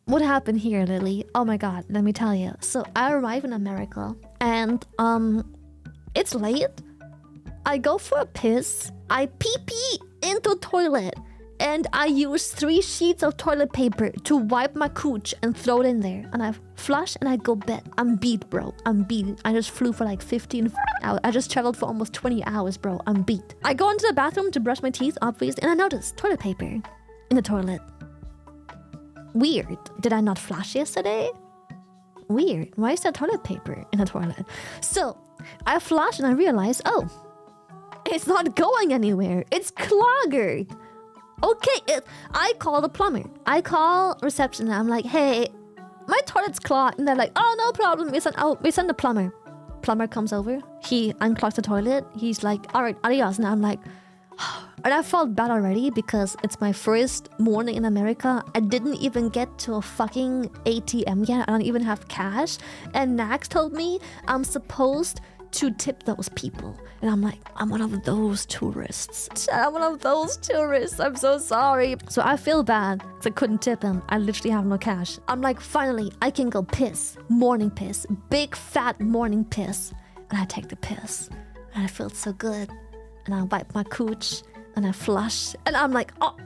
What happened here, Lily? Oh my god, let me tell you. So I arrive in America and it's late. I go for a piss. I pee into toilet and I use 3 sheets of toilet paper to wipe my cooch and throw it in there. And I flush and I go bed. I'm beat, bro. I'm beat. I just flew for like 15 hours. I just traveled for almost 20 hours, bro. I'm beat. I go into the bathroom to brush my teeth, obviously, and I notice toilet paper in the toilet. Weird. Did I not flush yesterday? Weird. Why is there toilet paper in the toilet? So I flush and I realize, oh, it's not going anywhere. It's clogged. Okay, I call the plumber. I call reception and I'm like, hey, my toilet's clogged. And they're like, oh, no problem. We send the plumber. Plumber comes over. He unclogs the toilet. He's like, all right, adios. And I'm like, and I felt bad already because it's my first morning in America. I didn't even get to a fucking ATM yet. I don't even have cash. And Max told me I'm supposed to tip those people. And I'm like, I'm one of those tourists. I'm one of those tourists. I'm so sorry. So I feel bad because I couldn't tip him. I literally have no cash. I'm like, finally, I can go piss. Morning piss. Big fat morning piss. And I take the piss. And I feel so good. And I wipe my cooch. And I flush. And I'm like, oh.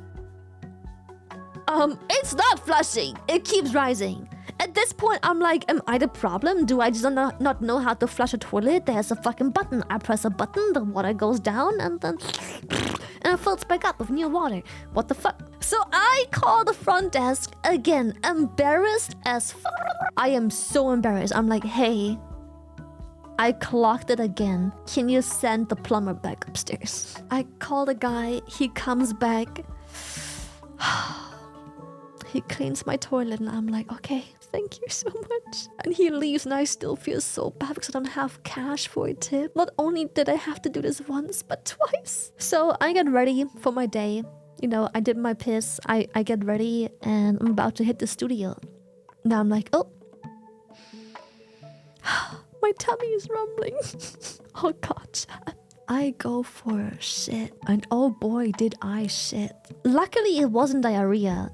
It's not flushing. It keeps rising. At this point, I'm like, am I the problem? Do I just not know how to flush a toilet? There's a fucking button. I press a button, the water goes down, and then and it fills back up with new water. What the fuck? So I call the front desk again, embarrassed as fuck. I am so embarrassed. I'm like, hey, I clogged it again. Can you send the plumber back upstairs? I call the guy. He comes back. He cleans my toilet and I'm like, okay, thank you so much. And he leaves and I still feel so bad because I don't have cash for a tip. Not only did I have to do this once, but twice. So I get ready for my day. You know, I did my piss. I get ready and I'm about to hit the studio. Now I'm like, oh. My tummy is rumbling. Oh god, Chad. I go for a shit. And oh boy, did I shit. Luckily, it wasn't diarrhea.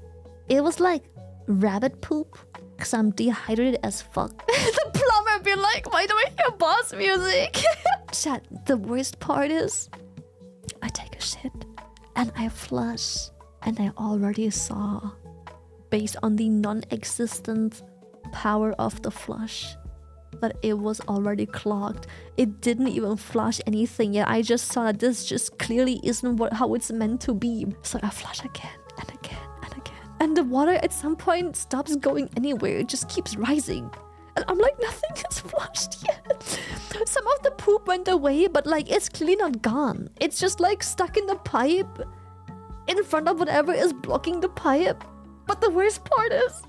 It was like rabbit poop. Because I'm dehydrated as fuck. The plumber be like, why do I hear boss music? Chat, the worst part is I take a shit and I flush. And I already saw, based on the non-existent power of the flush, that it was already clogged. It didn't even flush anything yet. I just saw that this just clearly isn't how it's meant to be. So I flush again and again and again. And the water at some point stops going anywhere. It just keeps rising. And I'm like, nothing is flushed yet. Some of the poop went away, but like it's clearly not gone. It's just like stuck in the pipe in front of whatever is blocking the pipe. But the worst part is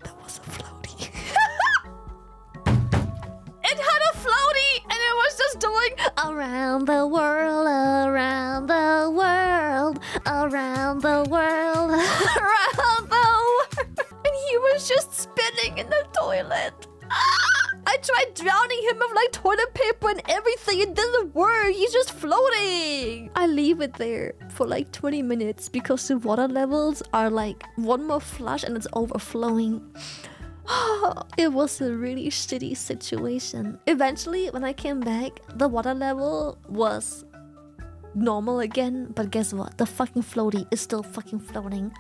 there was a floaty. It had a floaty and it was just doing around the world, around the world, around the world, around the world. And he was just spinning in the toilet. I tried drowning him with like toilet paper and everything. It doesn't work. He's just floating. I leave it there for like 20 minutes because the water levels are like one more flush and it's overflowing. It was a really shitty situation. Eventually, when I came back, the water level was normal again. But guess what? The fucking floaty is still fucking floating.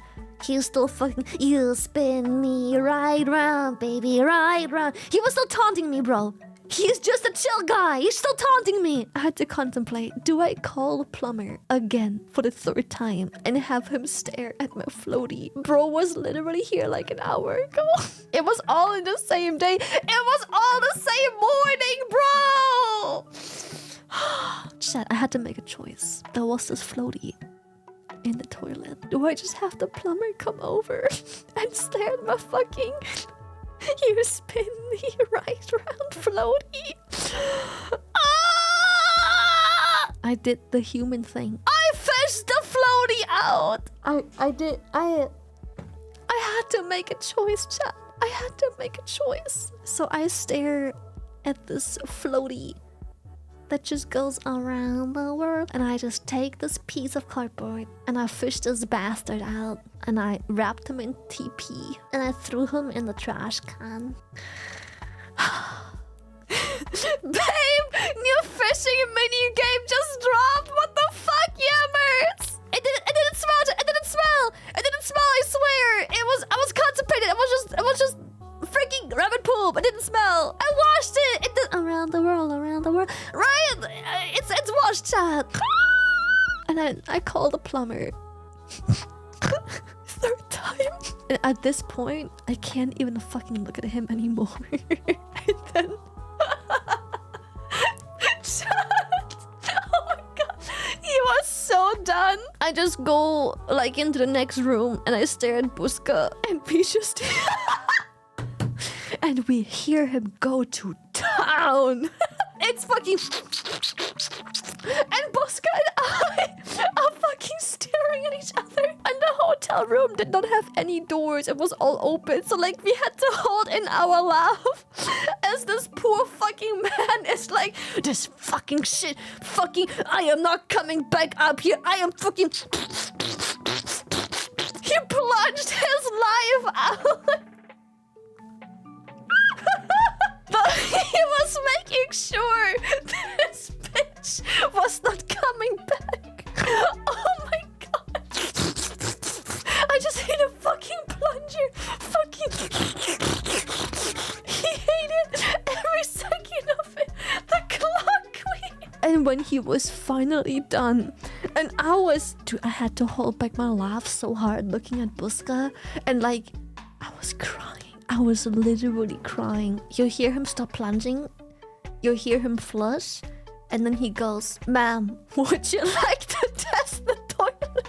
He's still fucking... You spin me right round, baby, right round. He was still taunting me, bro. He's just a chill guy. He's still taunting me. I had to contemplate. Do I call the plumber again for the 3rd time and have him stare at my floaty? Bro was literally here like an hour ago. It was all in the same day. It was all the same morning, bro. Chat, I had to make a choice. There was this floaty in the toilet. Do I just have the plumber come over and stare at my fucking... You spin me right round, floaty. Ah! I did the human thing. I fished the floaty out. I had to make a choice, chat. I had to make a choice. So I stare at this floaty that just goes around the world. And I just take this piece of cardboard and I fish this bastard out. And I wrapped him in TP. And I threw him in the trash can. Babe, new fishing mini game just dropped. What the fuck, yammers? It didn't smell. It didn't smell. It didn't smell. I swear. I was constipated. It was just freaking rabbit poop. It didn't smell. I washed it. It did around the world. Right? It's washed, chat. And then I called the plumber. Third time. And at this point, I can't even fucking look at him anymore. And then oh my god, he was so done. I just go like into the next room and I stare at Buska and we just and we hear him go to town. It's fucking and Buska and I are fucking staring at each other. And the hotel room did not have any doors. It was all open. So like we had to hold in our laugh as this poor fucking man is like, this fucking shit, fucking, I am not coming back up here. I am fucking. He plunged his life out. But he was making sure that his bitch was not coming back. Oh my god. I just hit a fucking plunger. Fucking. He hated every second of it. The clog queen. And when he was finally done, and I had to hold back my laugh so hard looking at Buska, and like, I was crying. I was literally crying. You hear him stop plunging, you hear him flush, and then he goes, "Ma'am, would you like to test the toilet?"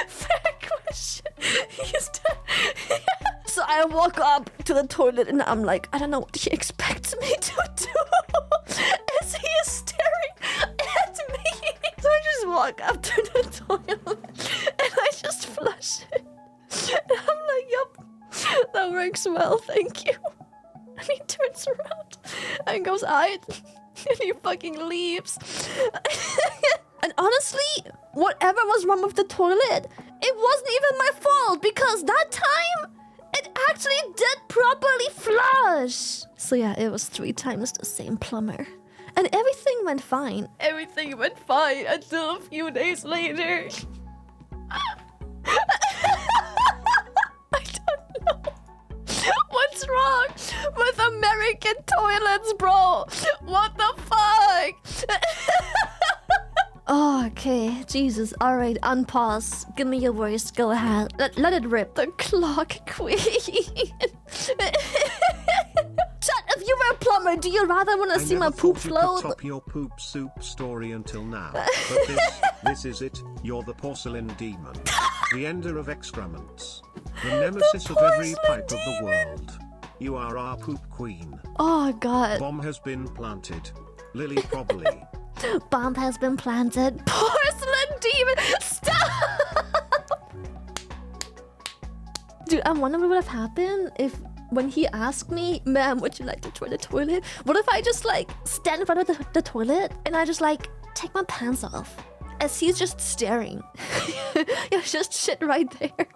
Fair question. So I walk up to the toilet and I'm like, I don't know what he expects me to do. As he is staring at me. So I just walk up to the toilet and I just flush it. And I'm like, yup, that works well, thank you. And he turns around and goes, "Aight." And he fucking leaves. And honestly, whatever was wrong with the toilet, it wasn't even my fault because that time it actually did properly flush. So yeah, it was 3 times the same plumber. And everything went fine. Everything went fine until a few days later. I don't know what's wrong with American toilets, bro. What the fuck? Oh, okay, Jesus. All right, unpause. Give me your voice. Go ahead. Let it rip. The clog queen. Chat, if you were a plumber, do you rather want to see my poop float? Top your poop soup story until now, but this is it. You're the porcelain demon, the ender of excrements, the nemesis of every pipe of the world. You are our poop queen. Oh god. Bomb has been planted. Lily probably. Bomb has been planted. Porcelain demon, stop! Dude, I wonder what would have happened if when he asked me, "Ma'am, would you like to try the toilet?" What if I just like stand in front of the toilet and I just like take my pants off as he's just staring? Yeah, just shit right there.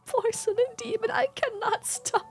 Porcelain demon, I cannot stop.